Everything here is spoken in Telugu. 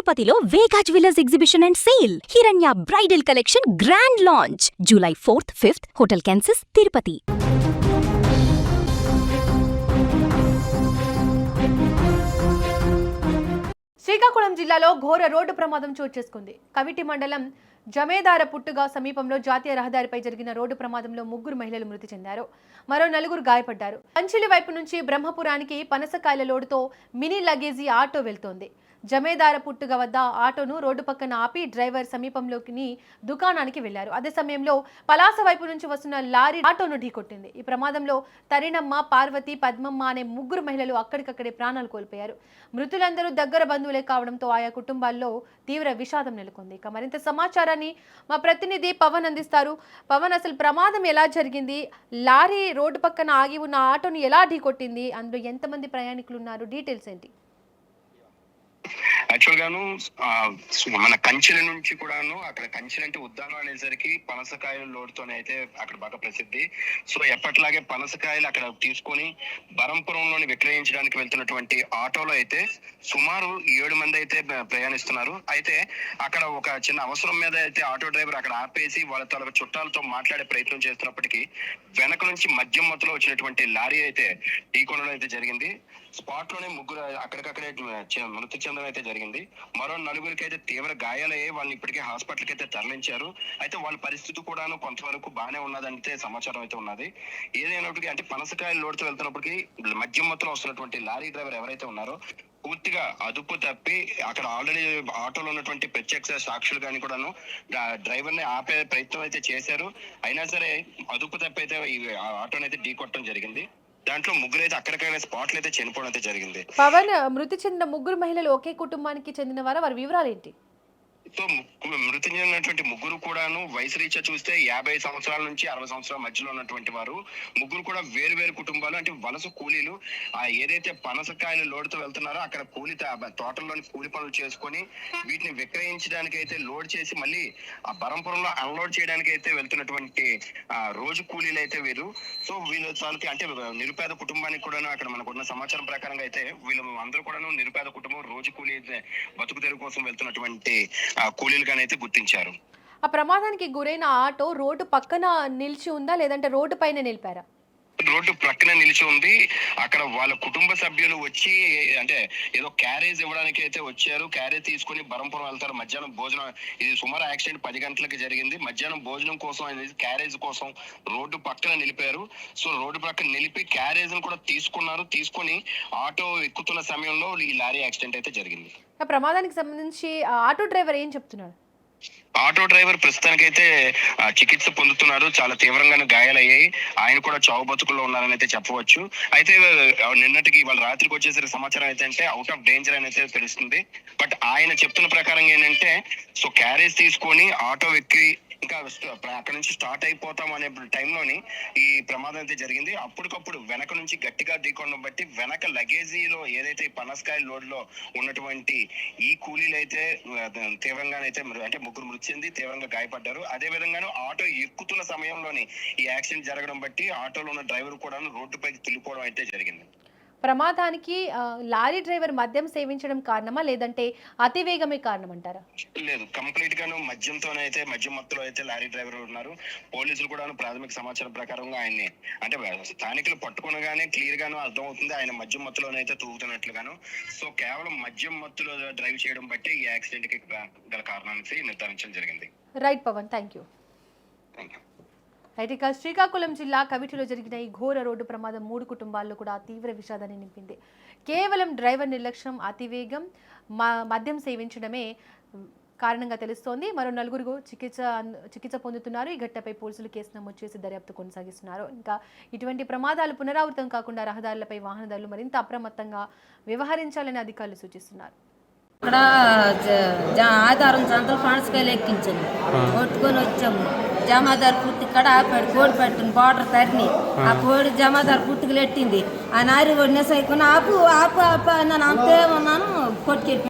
తిరుపతిలో Vega jewellers exhibition and sale. Hiranya bridal collection grand launch July 4th, 5th, hotel కాన్సిస్, తిరుపతి. శ్రీకాకుళం జిల్లాలో ఘోర రోడ్డు ప్రమాదం చోటు చేసుకుంది. కవిటి మండలం జమేదార పుట్టుగా సమీపంలో జాతీయ రహదారిపై జరిగిన రోడ్డు ప్రమాదంలో 3 మహిళలు మృతి చెందారు. మరో 4 గాయపడ్డారు. పంచిలి వైపు నుంచి బ్రహ్మపురానికి పనసకాయల లోడుతో మినీ లగేజీ ఆటో వెళ్తోంది. జమేదార పుట్టుగ వద్ద ఆటోను రోడ్డు పక్కన ఆపి డ్రైవర్ సమీపంలోకి దుకాణానికి వెళ్లారు. అదే సమయంలో పలాస వైపు నుంచి వస్తున్న లారీ ఆటోను ఢీకొట్టింది. ఈ ప్రమాదంలో తరిణమ్మ, పార్వతి, పద్మమ్మ అనే 3 మహిళలు అక్కడికక్కడే ప్రాణాలు కోల్పోయారు. మృతులందరూ దగ్గర బంధువులే కావడంతో ఆయా కుటుంబాల్లో తీవ్ర విషాదం నెలకొంది. ఇక మరింత సమాచారాన్ని మా ప్రతినిధి పవన్ అందిస్తారు. పవన్, అసలు ప్రమాదం ఎలా జరిగింది? లారీ రోడ్డు పక్కన ఆగి ఉన్న ఆటోను ఎలా ఢీకొట్టింది? అందులో ఎంతమంది ప్రయాణికులు ఉన్నారు? డీటెయిల్స్ ఏంటి? యాక్చువల్ గాను మన కంచెల నుంచి కూడాను అక్కడ కంచెలు అంటే ఉద్దానం అనేసరికి పనసకాయల లోడుతోనే అయితే అక్కడ బాగా ప్రసిద్ధి. సో ఎప్పటిలాగే పనసకాయలు అక్కడ తీసుకొని బరంపురంలోని విక్రయించడానికి వెళ్తున్నటువంటి ఆటోలో అయితే సుమారు 7 మంది అయితే ప్రయాణిస్తున్నారు. అయితే అక్కడ ఒక చిన్న అవసరం మీద అయితే ఆటో డ్రైవర్ అక్కడ ఆపేసి వాళ్ళ తల చుట్టాలతో మాట్లాడే ప్రయత్నం చేస్తున్నప్పటికీ వెనక నుంచి మద్యం మత్తులో వచ్చినటువంటి లారీ అయితే ఢీకొనడం అయితే జరిగింది. స్పాట్ లోనే 3 అక్కడికక్కడే మృతి చెందడం అయితే జరిగింది. మరో 4 అయితే తీవ్ర గాయాలయ్యి వాళ్ళని ఇప్పటికే హాస్పిటల్కి అయితే తరలించారు. అయితే వాళ్ళ పరిస్థితి కూడాను కొంతవరకు బాగానే ఉన్నదంటే సమాచారం అయితే ఉన్నది. ఏదైనప్పటికీ అంటే పనసకాయలు లోడుతూ వెళ్తున్నప్పటికీ మద్యం మత్తులో వస్తున్నటువంటి లారీ డ్రైవర్ ఎవరైతే ఉన్నారో పూర్తిగా అదుపు తప్పి అక్కడ ఆల్రెడీ ఆటోలో ఉన్నటువంటి ప్రత్యక్ష సాక్షులు కానీ కూడాను డ్రైవర్ ని ఆపే ప్రయత్నం అయితే చేశారు. అయినా సరే అదుపు తప్పి అయితే ఈ ఆటోని అయితే ఢీకొట్టడం జరిగింది. దాంట్లో 3 అయితే అక్కడికైనా స్పాట్లు అయితే చనిపోవడం అయితే జరిగింది. పవన్, మృతి చెందిన 3 మహిళలు ఒకే కుటుంబానికి చెందిన వారి వివరాలు ఏంటి? సో మృతి చెందినటువంటి 3 కూడాను వయసు రీత్యా చూస్తే 50 సంవత్సరాల నుంచి 60 సంవత్సరాల మధ్యలో ఉన్నటువంటి వారు. 3 కూడా వేరు వేరు కుటుంబాలు, అంటే వలస కూలీలు. ఏదైతే పనసకాయలు లోడుతూ వెళ్తున్నారో అక్కడ తోటల్లోని కూలి పనులు చేసుకొని వీటిని విక్రయించడానికి అయితే లోడ్ చేసి మళ్ళీ ఆ బరంపురంలో అన్లోడ్ చేయడానికి అయితే వెళ్తున్నటువంటి రోజు కూలీలు అయితే వీరు. సో వీళ్ళు తాలూకు అంటే నిరుపేద కుటుంబానికి కూడా అక్కడ మనకున్న సమాచారం ప్రకారంగా అయితే వీళ్ళు అందరూ కూడా నిరుపేద కుటుంబం, రోజు కూలీ బతుకు తెరువు కోసం వెళ్తున్నటువంటి కూలీలుగానైతే గుర్తించారు. ఆ ప్రమాదానికి గురైన ఆటో రోడ్డు పక్కన నిలిచి ఉందా, లేదంటే రోడ్డు పైన నిలిపారా? రోడ్డు ప్రక్కన నిలిచి ఉంది. అక్కడ వాళ్ళ కుటుంబ సభ్యులు వచ్చి అంటే ఏదో క్యారేజ్ ఇవ్వడానికి అయితే వచ్చారు. క్యారేజ్ తీసుకుని బరంపురం వెళ్తారు. మధ్యాహ్నం భోజనం, ఇది సుమారు యాక్సిడెంట్ 10 గంటలకి జరిగింది. మధ్యాహ్నం భోజనం కోసం అనేది క్యారేజ్ కోసం రోడ్డు పక్కన నిలిపారు. సో రోడ్డు పక్కన నిలిపి క్యారేజ్ ను కూడా తీసుకొని ఆటో ఎక్కుతున్న సమయంలో ఈ లారీ యాక్సిడెంట్ అయితే జరిగింది. ఆ ప్రమాదానికి సంబంధించి ఆటో డ్రైవర్ ఏం చెప్తున్నాడు? ఆటో డ్రైవర్ ప్రస్తుతానికైతే చికిత్స పొందుతున్నారు. చాలా తీవ్రంగానే గాయాలయ్యాయి. ఆయన కూడా చావు బతుకుల్లో ఉన్నారని అయితే చెప్పవచ్చు. అయితే నిన్నటికి వాళ్ళ రాత్రికి వచ్చేసరికి సమాచారం అయితే అవుట్ ఆఫ్ డేంజర్ అని అయితే తెలుస్తుంది. బట్ ఆయన చెప్తున్న ప్రకారం ఏంటంటే సో క్యారేజ్ తీసుకొని ఆటో ఎక్కి ఇంకా అక్కడ నుంచి స్టార్ట్ అయిపోతాం అనే టైంలోని ఈ ప్రమాదం అయితే జరిగింది. అప్పటికప్పుడు వెనక నుంచి గట్టిగా ఢీకొనడం బట్టి వెనక లగేజీలో ఏదైతే పనసకాయ లోడ్ లో ఉన్నటువంటి ఈ కూలీలు అయితే తీవ్రంగానైతే అంటే 3 మృతి చెంది తీవ్రంగా గాయపడ్డారు. అదే విధంగాను ఆటో ఎక్కుతున్న సమయంలోని ఈ యాక్సిడెంట్ జరగడం బట్టి ఆటోలో ఉన్న డ్రైవర్ కూడా రోడ్డుపైకి తుల్లిపోవడం అయితే జరిగింది. ప్రమాదానికి లారీ డ్రైవర్ మద్యం సేవించడం కారణమా, లేదంటే అతివేగమే కారణం అంటారా? లేదు, కంప్లీట్ గాను మద్యం మత్తులో అయితే లారీ డ్రైవర్ ఉన్నారు. పోలీసులు కూడా ప్రాథమిక సమాచారం ప్రకారంగా ఆయన్ని అంటే స్థానికులు పట్టుకునగానే క్లియర్ గాను అర్థం అవుతుంది ఆయన మద్యం మత్తులోనైతే తూగుతున్నట్లుగాను. సో కేవలం మద్యం మత్తులో డ్రైవ్ చేయడం బట్టి ఈ యాక్సిడెంట్ కి గల కారణాన్ని నిర్ధారించడం జరిగింది. Right Pavan, thank you. ఇక శ్రీకాకుళం జిల్లా కవిటిలో జరిగిన ఈ ఘోర రోడ్డు ప్రమాదం 3 కుటుంబాల్లో కూడా తీవ్ర విషాదాన్ని నింపింది. కేవలం డ్రైవర్ నిర్లక్ష్యం, అతివేగం, మద్యం సేవించడమే కారణంగా తెలుస్తోంది. మరో 4 చికిత్స పొందుతున్నారు. ఈ ఘటనపై పోలీసులు కేసు నమోదు చేసి దర్యాప్తు కొనసాగిస్తున్నారు. ఇంకా ఇటువంటి ప్రమాదాలు పునరావృతం కాకుండా రహదారులపై వాహనదారులు మరింత అప్రమత్తంగా వ్యవహరించాలని అధికారులు సూచిస్తున్నారు. అక్కడ ఆధారం సంతలో పనసకాయలు ఎక్కించాము, కొట్టుకొని వచ్చాము. జమాదారు పుట్టి ఇక్కడ ఆపాడు, కోడి పెట్టింది బార్డర్ తరిని. ఆ కోడి జమాదారు పుట్టుకులు ఎట్టింది. ఆ నారి కొడిన సైకుని ఆపు ఆపు ఆపు నన్ను అంతే ఉన్నాను కొట్టుకెళ్ళిపోయాడు.